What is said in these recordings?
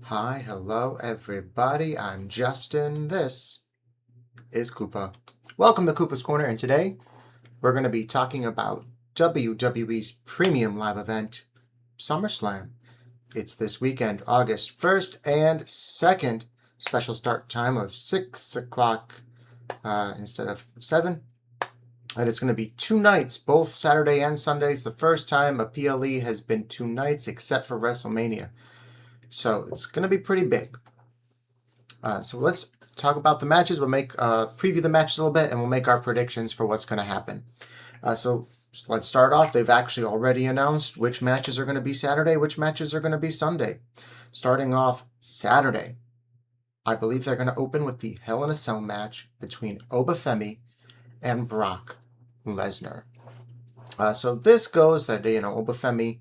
Hi, hello everybody, I'm Justin, this is Koopa. Welcome to Koopa's Corner, and today we're going to be talking about WWE's premium live event, SummerSlam. It's this weekend, August 1st and 2nd, special start time of 6 o'clock instead of 7. And it's going to be 2 nights, both Saturday and Sunday. It's the first time a PLE has been 2 nights except for WrestleMania. So it's going to be pretty big. So let's talk about the matches. We'll preview the matches a little bit, and we'll make our predictions for what's going to happen. So let's start off. They've actually already announced which matches are going to be Saturday, which matches are going to be Sunday. Starting off Saturday, I believe they're going to open with the Hell in a Cell match between Oba Femi and Brock Lesnar. So this goes that, Oba Femi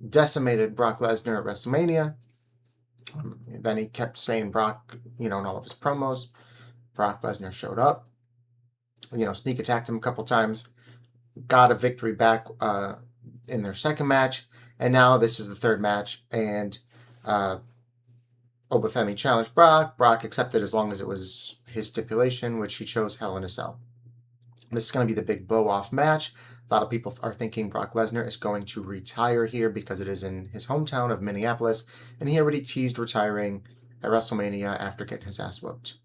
decimated Brock Lesnar at WrestleMania. Then he kept saying Brock, in all of his promos. Brock Lesnar showed up, sneak attacked him a couple times, got a victory back in their second match, and now this is the third match, and Oba Femi challenged Brock. Brock accepted as long as it was his stipulation, which he chose Hell in a Cell. This is going to be the big blow-off match. A lot of people are thinking Brock Lesnar is going to retire here because it is in his hometown of Minneapolis, and he already teased retiring at WrestleMania after getting his ass whooped.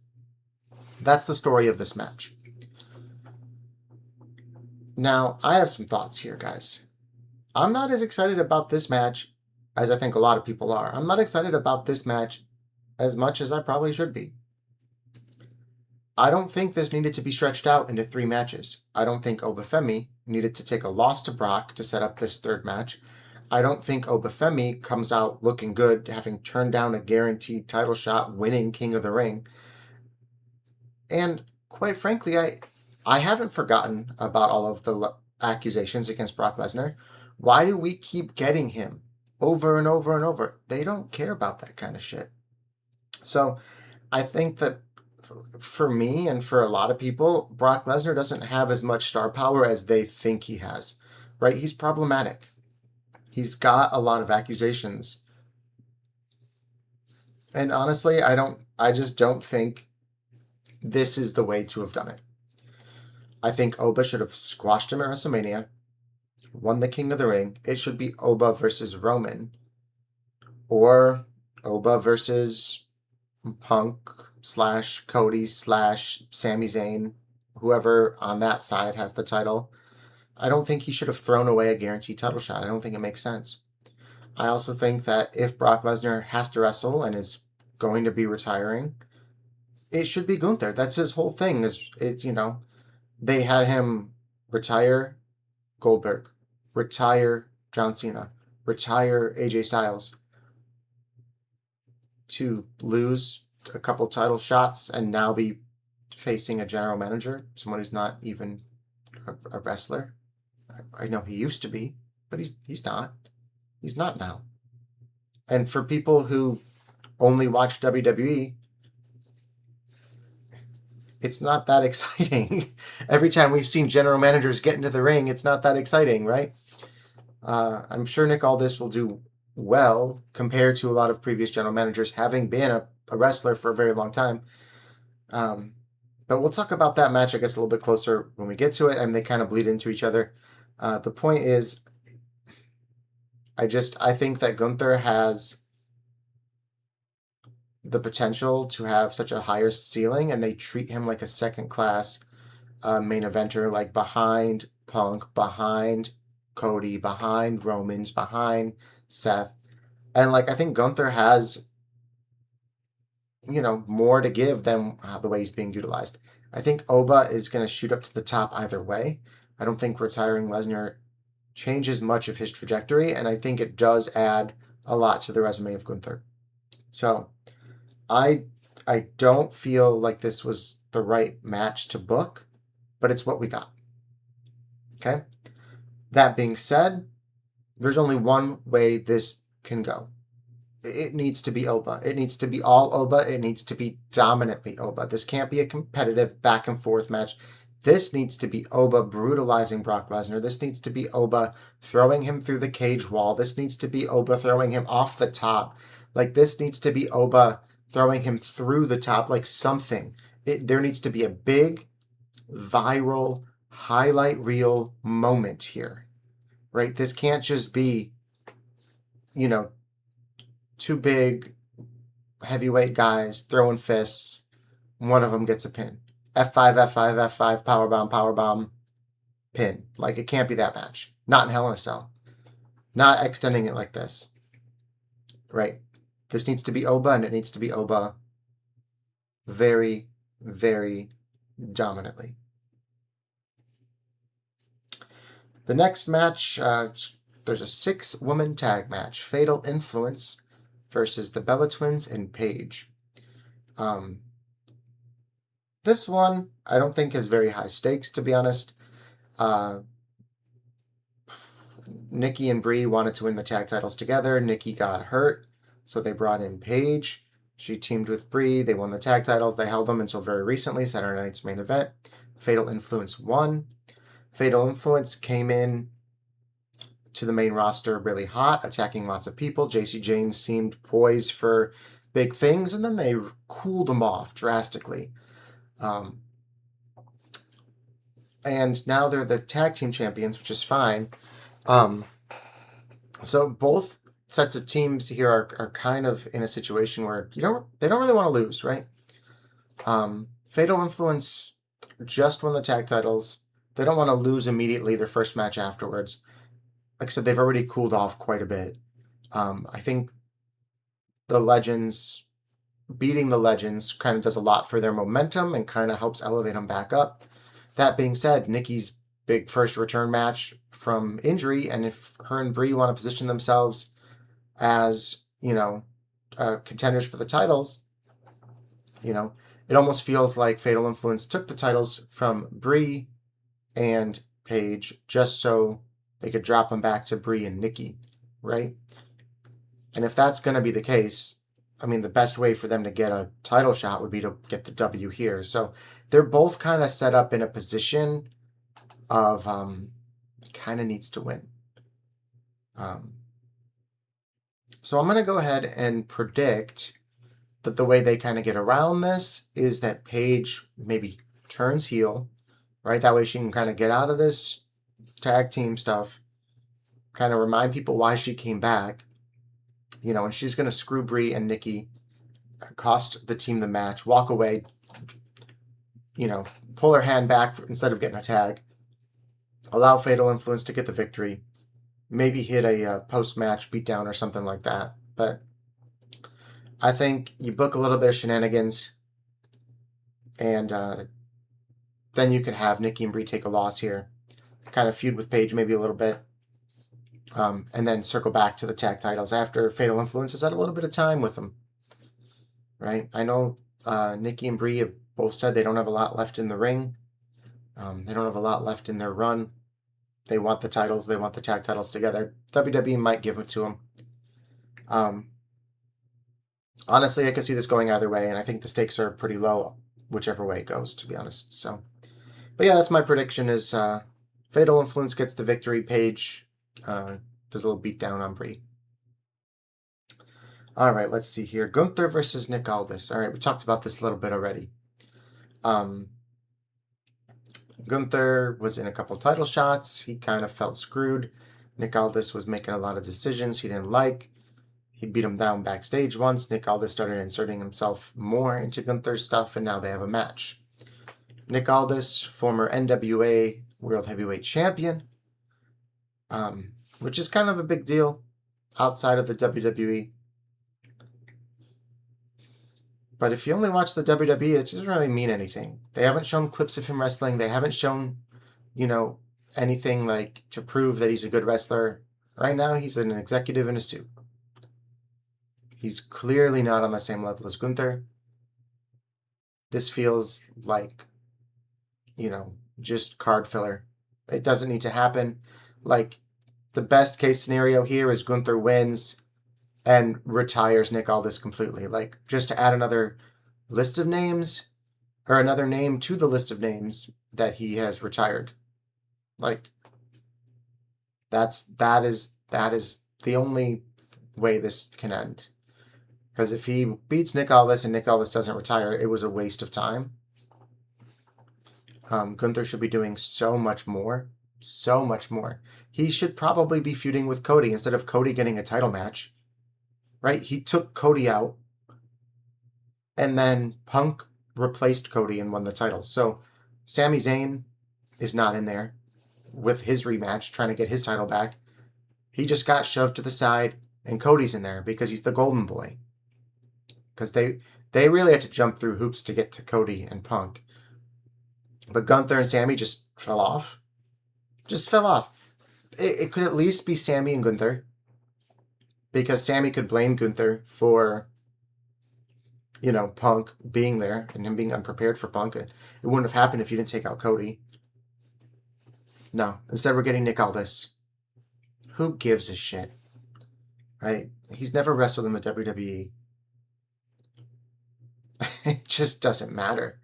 That's the story of this match. Now, I have some thoughts here, guys. I'm not as excited about this match as I think a lot of people are. I'm not excited about this match as much as I probably should be. I don't think this needed to be stretched out into 3 matches. I don't think Oba Femi needed to take a loss to Brock to set up this third match. I don't think Oba Femi comes out looking good, having turned down a guaranteed title shot, winning King of the Ring. And quite frankly, I haven't forgotten about all of the accusations against Brock Lesnar. Why do we keep getting him over and over and over? They don't care about that kind of shit. So I think that for me and for a lot of people, Brock Lesnar doesn't have as much star power as they think he has, right? He's problematic. He's got a lot of accusations. And honestly, I just don't think this is the way to have done it. I think Oba should have squashed him at WrestleMania, won the King of the Ring. It should be Oba versus Roman, or Oba versus Punk / Cody / Sami Zayn, whoever on that side has the title. I don't think he should have thrown away a guaranteed title shot. I don't think it makes sense. I also think that if Brock Lesnar has to wrestle and is going to be retiring, it should be Gunther. That's his whole thing. They had him retire Goldberg, retire John Cena, retire AJ Styles, to lose a couple title shots and now be facing a general manager, someone who's not even a wrestler. I know he used to be, but he's not. He's not now. And for people who only watch WWE, it's not that exciting. Every time we've seen general managers get into the ring, it's not that exciting, right? I'm sure Nick Aldis will do well compared to a lot of previous general managers, having been a wrestler for a very long time. But we'll talk about that match, I guess, a little bit closer when we get to it, and they kind of bleed into each other. The point is, I think that Gunther has the potential to have such a higher ceiling, and they treat him like a second-class main eventer, like behind Punk, behind Cody, behind Romans, behind Seth. And I think Gunther has more to give than the way he's being utilized. I think Oba is going to shoot up to the top either way. I don't think retiring Lesnar changes much of his trajectory, and I think it does add a lot to the resume of Gunther. So I don't feel like this was the right match to book, but it's what we got. Okay? That being said, there's only one way this can go. It needs to be Oba. It needs to be all Oba. It needs to be dominantly Oba. This can't be a competitive back and forth match. This needs to be Oba brutalizing Brock Lesnar. This needs to be Oba throwing him through the cage wall. This needs to be Oba throwing him off the top. Like, this needs to be Oba throwing him through the top, like something. There needs to be a big, viral, highlight reel moment here, right? This can't just be, you know, two big heavyweight guys throwing fists. One of them gets a pin. F5, F5, F5, powerbomb, pin. Like, it can't be that match. Not in Hell in a Cell. Not extending it like this. Right? This needs to be Oba, and it needs to be Oba very, very dominantly. The next match, there's a 6-woman tag match. Fatal Influence versus the Bella Twins and Paige. This one, I don't think is very high stakes, to be honest. Nikki and Brie wanted to win the tag titles together. Nikki got hurt, so they brought in Paige. She teamed with Brie. They won the tag titles. They held them until very recently, Saturday night's main event. Fatal Influence won. Fatal Influence came in to the main roster really hot, attacking lots of people. JC James seemed poised for big things, and then they cooled them off drastically. And now they're the tag team champions, which is fine. So both sets of teams here are kind of in a situation where they don't really want to lose, right? Fatal Influence just won the tag titles. They don't want to lose immediately their first match afterwards. Like I said, they've already cooled off quite a bit. I think the Legends, beating the Legends kind of does a lot for their momentum and kind of helps elevate them back up. That being said, Nikki's big first return match from injury, and if her and Brie want to position themselves as, contenders for the titles, it almost feels like Fatal Influence took the titles from Brie and Paige just so they could drop them back to Brie and Nikki, right? And if that's going to be the case, I mean, the best way for them to get a title shot would be to get the W here. So they're both kind of set up in a position of kind of needs to win. So I'm going to go ahead and predict that the way they kind of get around this is that Paige maybe turns heel, right? That way she can kind of get out of this tag team stuff, kind of remind people why she came back, and she's going to screw Brie and Nikki, cost the team the match, walk away, pull her hand back instead of getting a tag, allow Fatal Influence to get the victory, maybe hit a post-match beatdown or something like that. But I think you book a little bit of shenanigans, and then you could have Nikki and Brie take a loss here, kind of feud with Paige maybe a little bit, and then circle back to the tag titles after Fatal Influence has had a little bit of time with them, right? I know Nikki and Brie have both said they don't have a lot left in the ring. They don't have a lot left in their run. They want the titles. They want the tag titles together. WWE might give them to them. Honestly, I could see this going either way, and I think the stakes are pretty low, whichever way it goes, to be honest. So, but yeah, that's my prediction is Fatal Influence gets the victory. Paige does a little beat down on Brie. All right, let's see here. Gunther versus Nick Aldis. All right, we talked about this a little bit already. Gunther was in a couple title shots. He kind of felt screwed. Nick Aldis was making a lot of decisions he didn't like. He beat him down backstage once. Nick Aldis started inserting himself more into Gunther's stuff, and now they have a match. Nick Aldis, former NWA World Heavyweight Champion, which is kind of a big deal outside of the WWE. But if you only watch the WWE, it doesn't really mean anything. They haven't shown clips of him wrestling. They haven't shown, anything like to prove that he's a good wrestler. Right now, he's an executive in a suit. He's clearly not on the same level as Gunther. This feels like, just card filler. It doesn't need to happen. Like, the best case scenario here is Gunther wins and retires Nick Aldis completely. Like, just to add another list of names, or another name to the list of names that he has retired. Like, that is the only way this can end. Because if he beats Nick Aldis and Nick Aldis doesn't retire, it was a waste of time. Gunther should be doing so much more. So much more. He should probably be feuding with Cody instead of Cody getting a title match. Right? He took Cody out. And then Punk replaced Cody and won the title. So Sami Zayn is not in there with his rematch, trying to get his title back. He just got shoved to the side, and Cody's in there because he's the golden boy. Because they really had to jump through hoops to get to Cody and Punk. But Gunther and Sami just fell off. Just fell off. It could at least be Sami and Gunther. Because Sami could blame Gunther for, you know, Punk being there and him being unprepared for Punk. It wouldn't have happened if you didn't take out Cody. No. Instead, we're getting Nick Aldis. Who gives a shit? Right? He's never wrestled in the WWE. It just doesn't matter.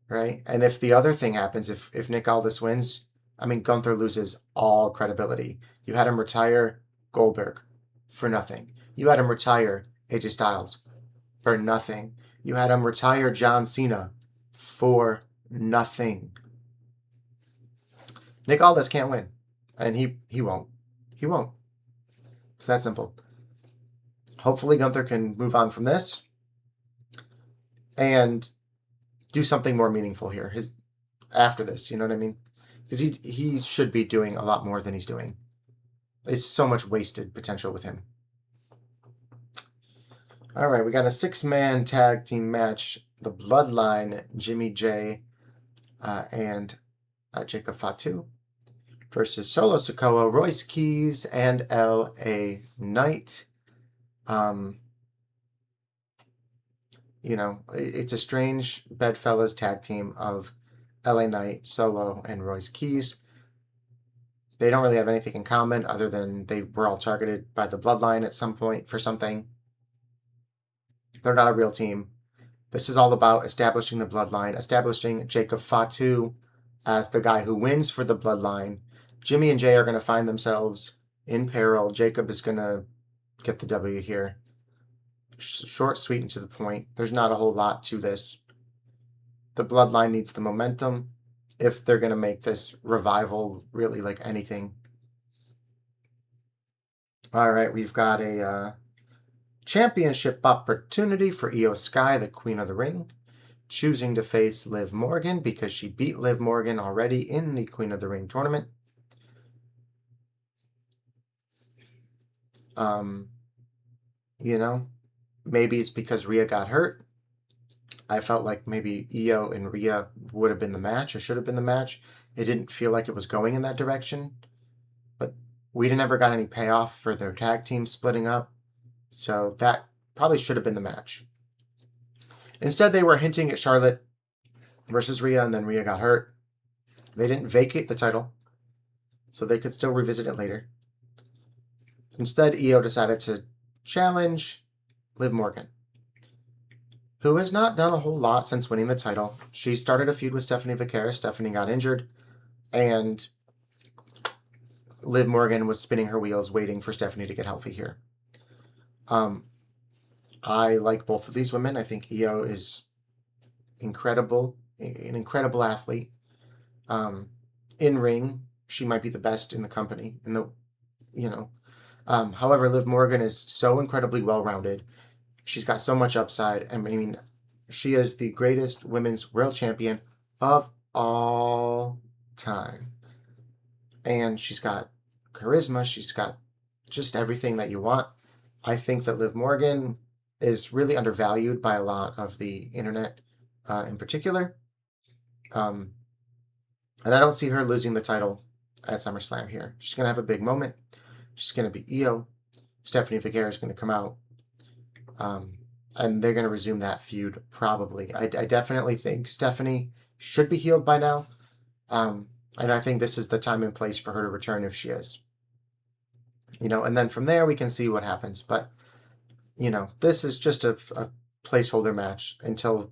Right? And if the other thing happens, if Nick Aldis wins, I mean, Gunther loses all credibility. You had him retire Goldberg for nothing. You had him retire AJ Styles for nothing. You had him retire John Cena for nothing. Nick Aldis can't win. And he won't. He won't. It's that simple. Hopefully Gunther can move on from this and do something more meaningful here. After this, you know what I mean? Because he should be doing a lot more than he's doing. It's so much wasted potential with him. All right, we got a 6-man tag team match. The Bloodline, Jimmy J and Jacob Fatu versus Solo Sikoa, Royce Keys, and L.A. Knight. You know, it's a strange bedfellas tag team of LA Knight, Solo, and Royce Keys. They don't really have anything in common other than they were all targeted by the Bloodline at some point for something. They're not a real team. This is all about establishing the Bloodline, establishing Jacob Fatu as the guy who wins for the Bloodline. Jimmy and Jay are going to find themselves in peril. Jacob is going to get the W here. Short, sweet, and to the point. There's not a whole lot to this. The Bloodline needs the momentum if they're going to make this revival really like anything. All right, we've got a championship opportunity for Iyo Sky, the Queen of the Ring, choosing to face Liv Morgan because she beat Liv Morgan already in the Queen of the Ring tournament. You know, maybe it's because Rhea got hurt. I felt like maybe Iyo and Rhea would have been the match or should have been the match. It didn't feel like it was going in that direction. But we never got any payoff for their tag team splitting up. So that probably should have been the match. Instead, they were hinting at Charlotte versus Rhea, and then Rhea got hurt. They didn't vacate the title, so they could still revisit it later. Instead, Iyo decided to challenge Liv Morgan, who has not done a whole lot since winning the title. She started a feud with Stephanie Vaquera. Stephanie got injured, and Liv Morgan was spinning her wheels waiting for Stephanie to get healthy here. I like both of these women. I think Iyo is incredible, an incredible athlete. In ring, she might be the best in the company. However, Liv Morgan is so incredibly well-rounded. She's got so much upside. I mean, she is the greatest women's world champion of all time. And she's got charisma. She's got just everything that you want. I think that Liv Morgan is really undervalued by a lot of the internet in particular. And I don't see her losing the title at SummerSlam here. She's going to have a big moment. She's going to be Iyo. Stephanie Vaquera is going to come out. And they're going to resume that feud probably. I definitely think Stephanie should be healed by now. And I think this is the time and place for her to return if she is. And then from there we can see what happens. But, this is just a placeholder match until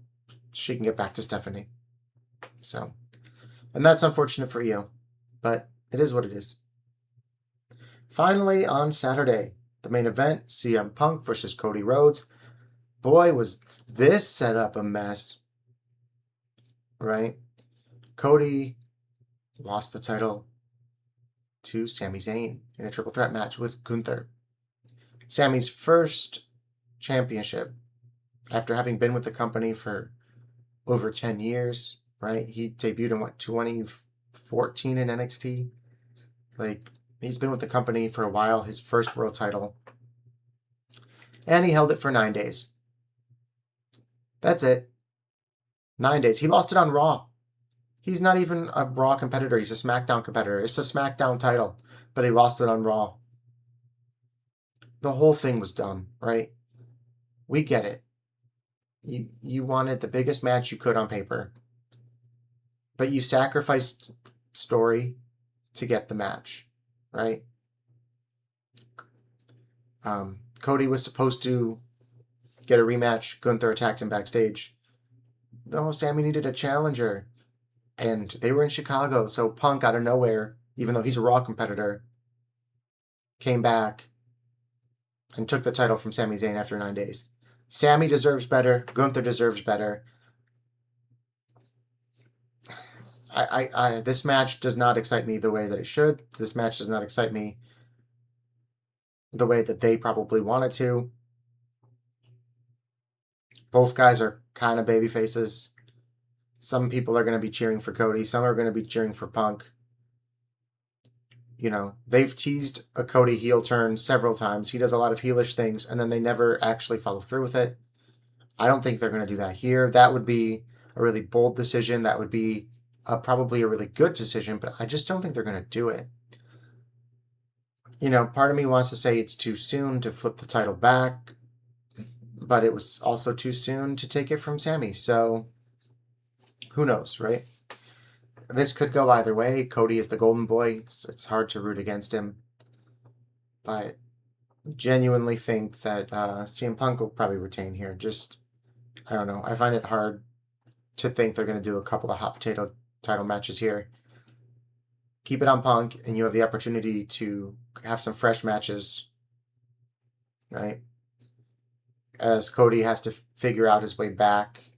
she can get back to Stephanie. So, and that's unfortunate for Iyo, but it is what it is. Finally, on Saturday, The main event, CM Punk versus Cody Rhodes. Boy, was this set up a mess, right? Cody lost the title to Sami Zayn in a triple threat match with Gunther. Sami's first championship after having been with the company for over 10 years, right? He debuted in 2014 in NXT. Like, he's been with the company for a while, his first world title. And he held it for 9 days. That's it. 9 days. He lost it on Raw. He's not even a Raw competitor. He's a SmackDown competitor. It's a SmackDown title, but he lost it on Raw. The whole thing was dumb, right? We get it. You wanted the biggest match you could on paper, but you sacrificed story to get the match, right? Cody was supposed to get a rematch. Gunther attacked him backstage. No, Sami needed a challenger. And they were in Chicago, so Punk, out of nowhere, even though he's a Raw competitor, came back and took the title from Sami Zayn after 9 days. Sami deserves better. Gunther deserves better. This match does not excite me the way that it should. This match does not excite me the way that they probably wanted to. Both guys are kind of baby faces. Some people are going to be cheering for Cody. Some are going to be cheering for Punk. You know, they've teased a Cody heel turn several times. He does a lot of heelish things, and then they never actually follow through with it. I don't think they're going to do that here. That would be a really bold decision. That would be probably a really good decision, but I just don't think they're going to do it. You know, part of me wants to say it's too soon to flip the title back, but it was also too soon to take it from Sami. So who knows, right? This could go either way. Cody is the golden boy. It's hard to root against him. But genuinely think that CM Punk will probably retain here. Just, I don't know. I find it hard to think they're going to do a couple of hot potato title matches here. Keep it on Punk, and you have the opportunity to have some fresh matches, right? As Cody has to figure out his way back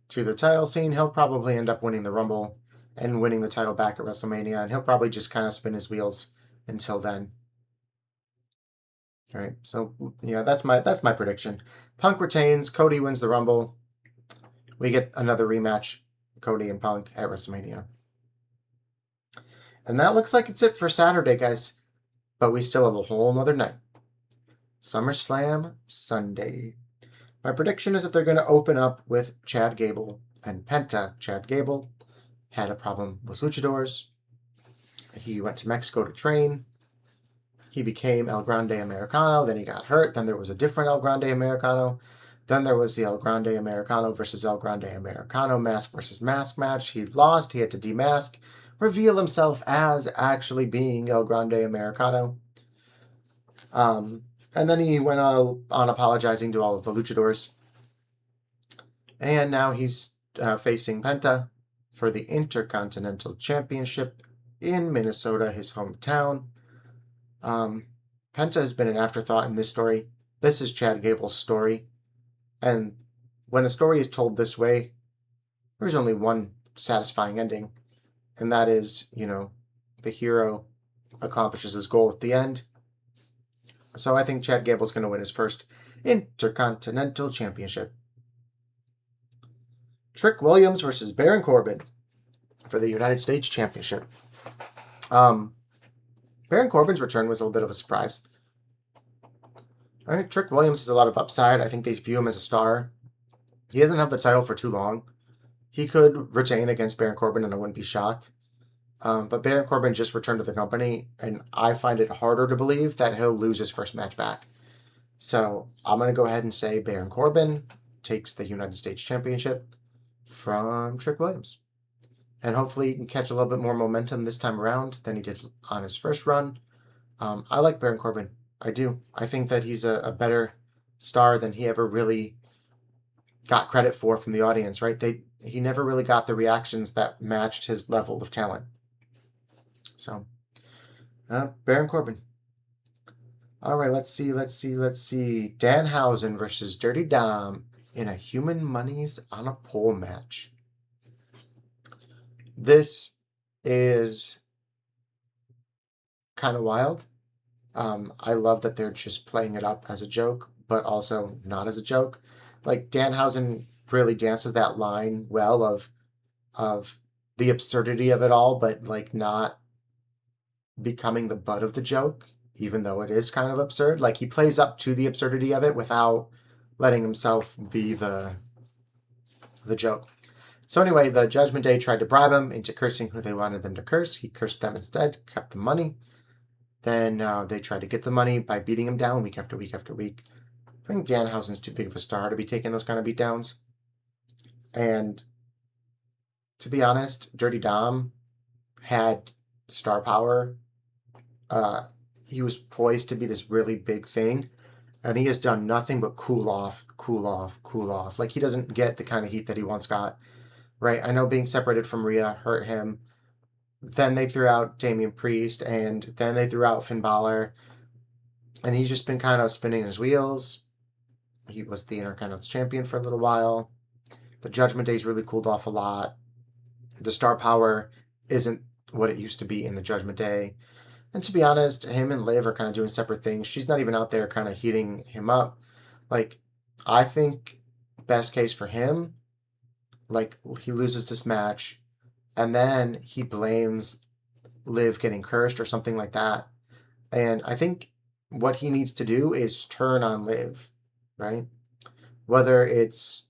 to the title scene, he'll probably end up winning the Rumble and winning the title back at WrestleMania, and he'll probably just kind of spin his wheels until then. All right, so yeah, that's my prediction. Punk retains, Cody wins the Rumble. We get another rematch, Cody and Punk at WrestleMania. And that looks like it's it for Saturday, guys. But we still have a whole nother night. SummerSlam Sunday. My prediction is that they're going to open up with Chad Gable and PENTA. Chad Gable had a problem with luchadors. He went to Mexico to train. He became El Grande Americano. Then he got hurt. Then there was a different El Grande Americano. Then there was the El Grande Americano versus El Grande Americano mask versus mask match. He lost. He had to demask, reveal himself as actually being El Grande Americano. And then he went on apologizing to all of the luchadors. And now he's facing PENTA for the Intercontinental Championship in Minnesota, his hometown. PENTA has been an afterthought in this story. This is Chad Gable's story. And when a story is told this way, there's only one satisfying ending. And that is, you know, the hero accomplishes his goal at the end. So I think Chad Gable's going to win his first Intercontinental Championship. Trick Williams versus Baron Corbin for the United States Championship. Baron Corbin's return was a little bit of a surprise. All right, Trick Williams has a lot of upside. I think they view him as a star. He hasn't held the title for too long. He could retain against Baron Corbin, and I wouldn't be shocked. But Baron Corbin just returned to the company, and I find it harder to believe that he'll lose his first match back. So I'm going to go ahead and say Baron Corbin takes the United States Championship from Trick Williams. And hopefully he can catch a little bit more momentum this time around than he did on his first run. I like Baron Corbin. I do. I think that he's a better star than he ever really got credit for from the audience, right? He never really got the reactions that matched his level of talent. So, Baron Corbin. All right, let's see. Danhausen versus Dirty Dom in a Human Monies on a Pole match. This is kind of wild. I love that they're just playing it up as a joke, but also not as a joke. Like Danhausen really dances that line well of the absurdity of it all, but like not becoming the butt of the joke, even though it is kind of absurd. Like he plays up to the absurdity of it without letting himself be the joke. So anyway, the Judgment Day tried to bribe him into cursing who they wanted them to curse. He cursed them instead, kept the money. Then they tried to get the money by beating him down week after week after week. I think Danhausen's too big of a star to be taking those kind of beatdowns. And to be honest, Dirty Dom had star power. He was poised to be this really big thing. And he has done nothing but cool off. Like he doesn't get the kind of heat that he once got. Right? I know being separated from Rhea hurt him. Then they threw out Damian Priest, and then they threw out Finn Balor. And he's just been kind of spinning his wheels. He was the Intercontinental Champion for a little while. The Judgment Day's really cooled off a lot. The star power isn't what it used to be in the Judgment Day. And to be honest, him and Liv are kind of doing separate things. She's not even out there kind of heating him up. Like, I think best case for him, like, he loses this match, and then he blames Liv getting cursed or something like that. And I think what he needs to do is turn on Liv, right? Whether it's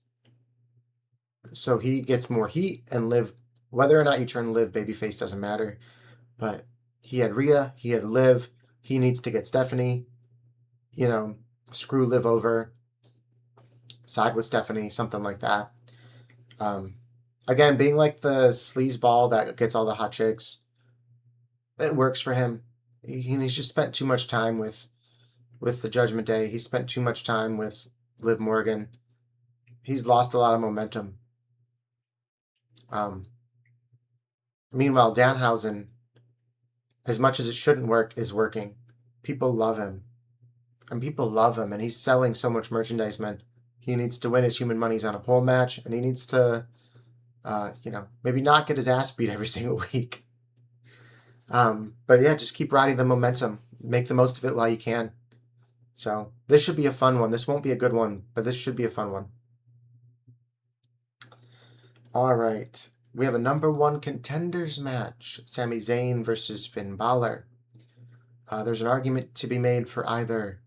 so he gets more heat and Liv, whether or not you turn Liv babyface doesn't matter. But he had Rhea, he had Liv, he needs to get Stephanie, screw Liv over, side with Stephanie, something like that. Again, being like the sleazeball that gets all the hot chicks, it works for him. He's just spent too much time with the Judgment Day. He spent too much time with Liv Morgan. He's lost a lot of momentum. Meanwhile, Danhausen, as much as it shouldn't work, is working. People love him. And people love him, and he's selling so much merchandise, man. He needs to win his Human Monies on a pole match, and he needs to, maybe not get his ass beat every single week. But yeah, just keep riding the momentum. Make the most of it while you can. So this should be a fun one. This won't be a good one, but this should be a fun one. All right. We have a number one contenders match. Sami Zayn versus Finn Balor. There's an argument to be made for either.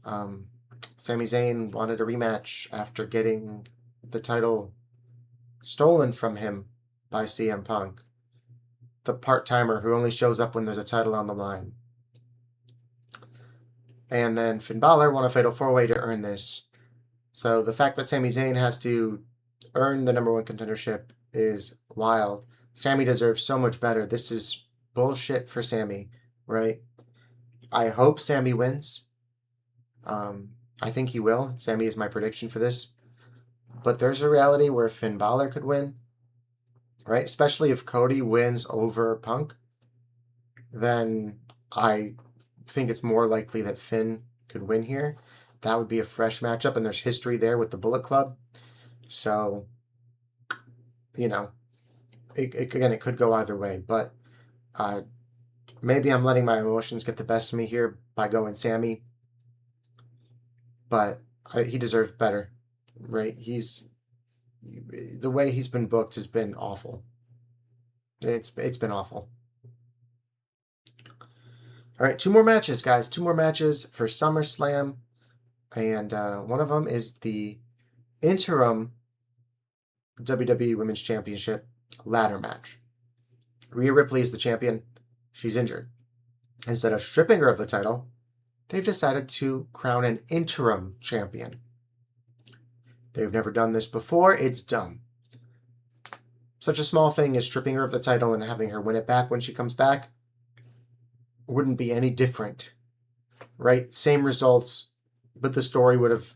Sami Zayn wanted a rematch after getting the title stolen from him by CM Punk, the part-timer who only shows up when there's a title on the line. And then Finn Balor won a Fatal 4-Way to earn this. So the fact that Sami Zayn has to earn the number one contendership is wild. Sami deserves so much better. This is bullshit for Sami, right? I hope Sami wins. I think he will. Sami is my prediction for this. But there's a reality where Finn Balor could win, right? Especially if Cody wins over Punk, then I think it's more likely that Finn could win here. That would be a fresh matchup, and there's history there with the Bullet Club. So, it could go either way. But maybe I'm letting my emotions get the best of me here by going Sami. But he deserves better, right? The way he's been booked has been awful. It's been awful. All right, 2 more matches, guys. 2 more matches for SummerSlam. And one of them is the interim WWE Women's Championship ladder match. Rhea Ripley is the champion. She's injured. Instead of stripping her of the title, they've decided to crown an interim champion. They've never done this before. It's dumb. Such a small thing as stripping her of the title and having her win it back when she comes back wouldn't be any different, right? Same results, but the story would have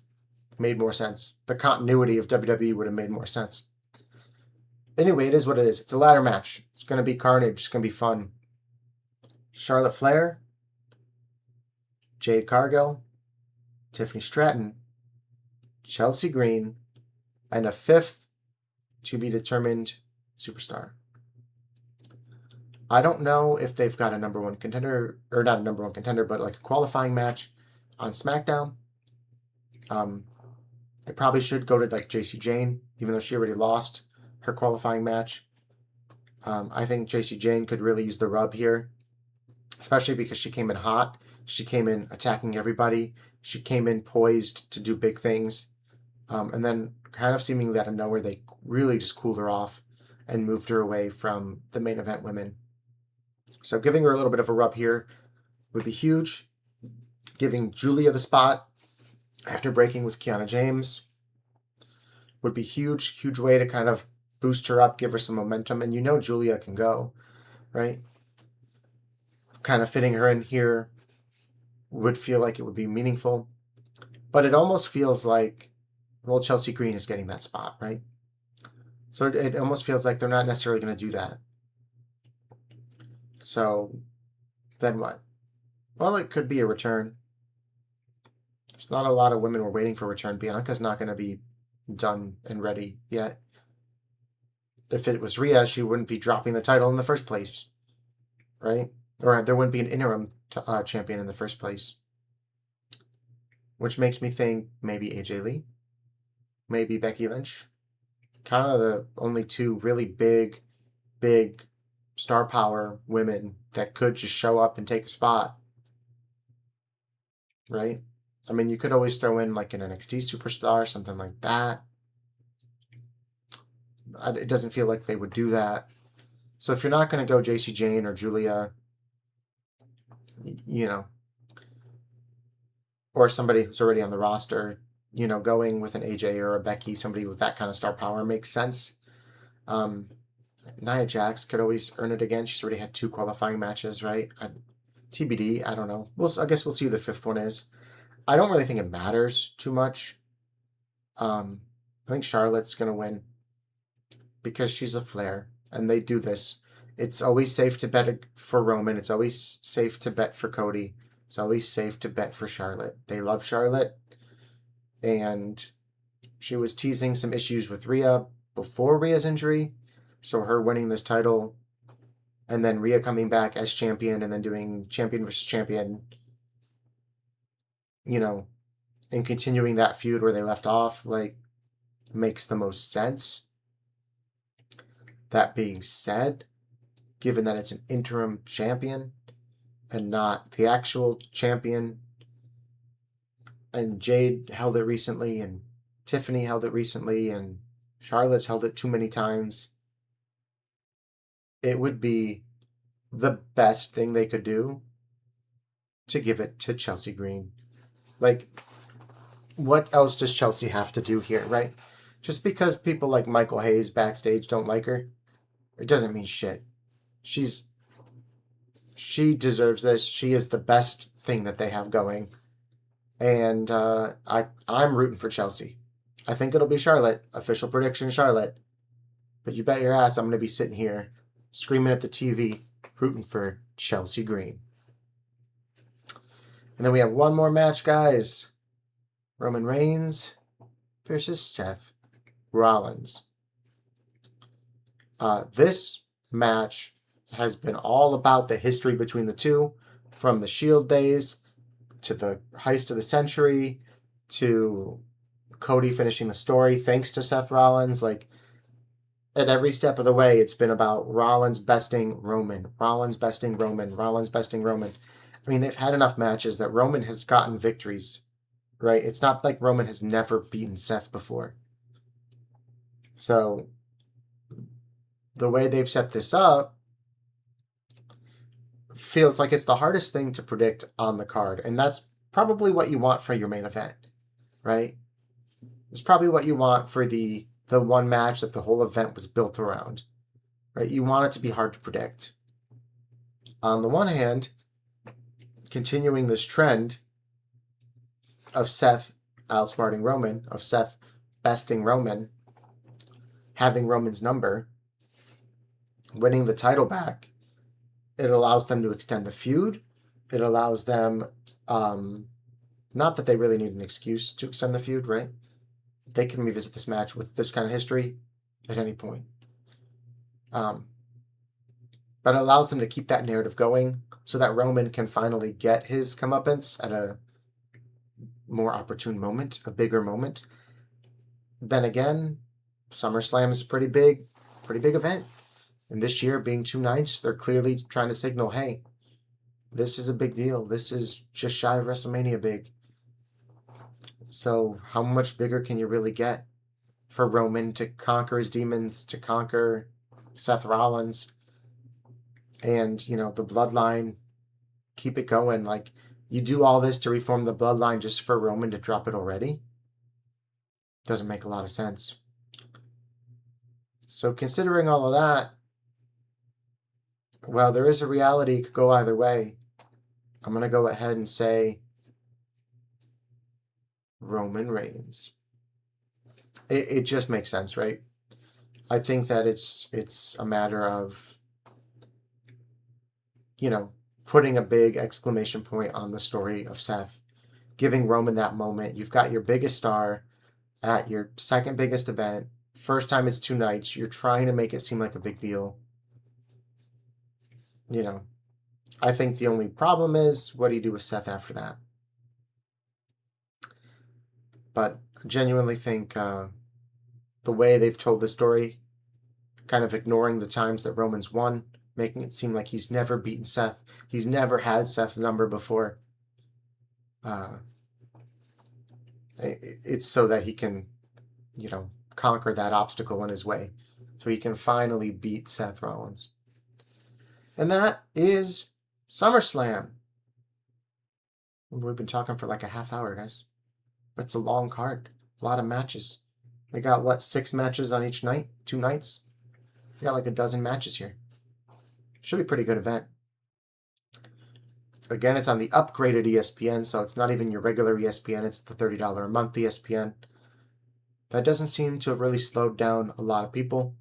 made more sense. The continuity of WWE would have made more sense. Anyway, it is what it is. It's a ladder match. It's going to be carnage. It's going to be fun. Charlotte Flair Jade Cargill, Tiffany Stratton, Chelsea Green, and a fifth to be determined superstar. I don't know if they've got a number one contender, or not a number one contender, but like a qualifying match on SmackDown. It probably should go to like JC Jane, even though she already lost her qualifying match. I think JC Jane could really use the rub here, especially because she came in hot. She came in attacking everybody. She came in poised to do big things. And then kind of seemingly out of nowhere, they really just cooled her off and moved her away from the main event women. So giving her a little bit of a rub here would be huge. Giving Julia the spot after breaking with Kiana James would be huge. Huge way to kind of boost her up, give her some momentum. And you know Julia can go, right? Kind of fitting her in here would feel like it would be meaningful. But it almost feels like, well, Chelsea Green is getting that spot, right? So it almost feels like they're not necessarily going to do that. So then what? Well, it could be a return. There's not a lot of women were waiting for a return. Bianca's not going to be done and ready yet. If it was Rhea, she wouldn't be dropping the title in the first place, right? Or there wouldn't be an interim champion in the first place. Which makes me think maybe AJ Lee, maybe Becky Lynch. Kind of the only two really big star power women that could just show up and take a spot, right? I mean, you could always throw in like an NXT superstar, something like that. It doesn't feel like they would do that. So if you're not going to go JC Jane or Julia, you know, or somebody who's already on the roster, you know, going with an AJ or a Becky, somebody with that kind of star power makes sense. Nia Jax could always earn it again. She's already had 2 qualifying matches, right? TBD, I don't know. I guess we'll see who the 5th one is. I don't really think it matters too much. I think Charlotte's going to win because she's a Flair, and they do this. It's always safe to bet for Roman. It's always safe to bet for Cody. It's always safe to bet for Charlotte. They love Charlotte, and she was teasing some issues with Rhea before Rhea's injury. So her winning this title, and then Rhea coming back as champion, and then doing champion versus champion, you know, and continuing that feud where they left off, like, makes the most sense. That being said, given that it's an interim champion and not the actual champion, and Jade held it recently, and Tiffany held it recently, and Charlotte's held it too many times, it would be the best thing they could do to give it to Chelsea Green. Like, what else does Chelsea have to do here, right? Just because people like Michael Hayes backstage don't like her, it doesn't mean shit. She deserves this. She is the best thing that they have going. And I'm rooting for Chelsea. I think it'll be Charlotte. Official prediction, Charlotte. But you bet your ass I'm going to be sitting here screaming at the TV, rooting for Chelsea Green. And then we have one more match, guys. Roman Reigns versus Seth Rollins. This match has been all about the history between the two, from the Shield days to the heist of the century to Cody finishing the story thanks to Seth Rollins. Like, at every step of the way, it's been about Rollins besting Roman, Rollins besting Roman, Rollins besting Roman. I mean, they've had enough matches that Roman has gotten victories, right? It's not like Roman has never beaten Seth before. So the way they've set this up feels like it's the hardest thing to predict on the card. And that's probably what you want for your main event, right? It's probably what you want for the one match that the whole event was built around, right? You want it to be hard to predict. On the one hand, continuing this trend of Seth outsmarting Roman, of Seth besting Roman, having Roman's number, winning the title back, it allows them to extend the feud. It allows them Not that they really need an excuse to extend the feud, right? They can revisit this match with this kind of history at any point. But it allows them to keep that narrative going so that Roman can finally get his comeuppance at a more opportune moment, a bigger moment. Then again, SummerSlam is a pretty big event. And this year, being 2 nights, they're clearly trying to signal, hey, this is a big deal. This is just shy of WrestleMania big. So how much bigger can you really get for Roman to conquer his demons, to conquer Seth Rollins, and, the Bloodline, keep it going? Like, you do all this to reform the Bloodline just for Roman to drop it already? Doesn't make a lot of sense. So considering all of that, well, there is a reality. It could go either way. I'm going to go ahead and say Roman Reigns. It just makes sense, right? I think that it's a matter of, putting a big exclamation point on the story of Seth, giving Roman that moment. You've got your biggest star at your second biggest event. First time it's 2 nights. You're trying to make it seem like a big deal. I think the only problem is, what do you do with Seth after that? But I genuinely think the way they've told the story, kind of ignoring the times that Roman's won, making it seem like he's never beaten Seth. He's never had Seth's number before. It's so that he can, conquer that obstacle in his way. So he can finally beat Seth Rollins. And that is SummerSlam. We've been talking for like a half hour, guys. But it's a long card. A lot of matches. We got, 6 matches on each night? 2 nights? We got like a dozen matches here. Should be a pretty good event. Again, it's on the upgraded ESPN, so it's not even your regular ESPN. It's the $30 a month ESPN. That doesn't seem to have really slowed down a lot of people.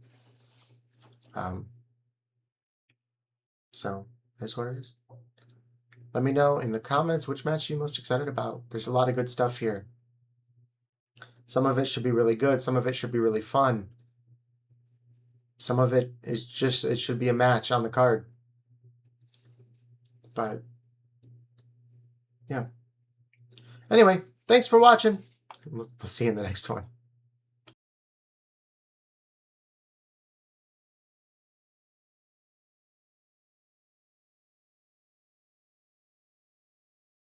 So, that's what it is. Let me know in the comments which match you're most excited about. There's a lot of good stuff here. Some of it should be really good. Some of it should be really fun. Some of it is just, it should be a match on the card. But, yeah. Anyway, thanks for watching. We'll see you in the next one.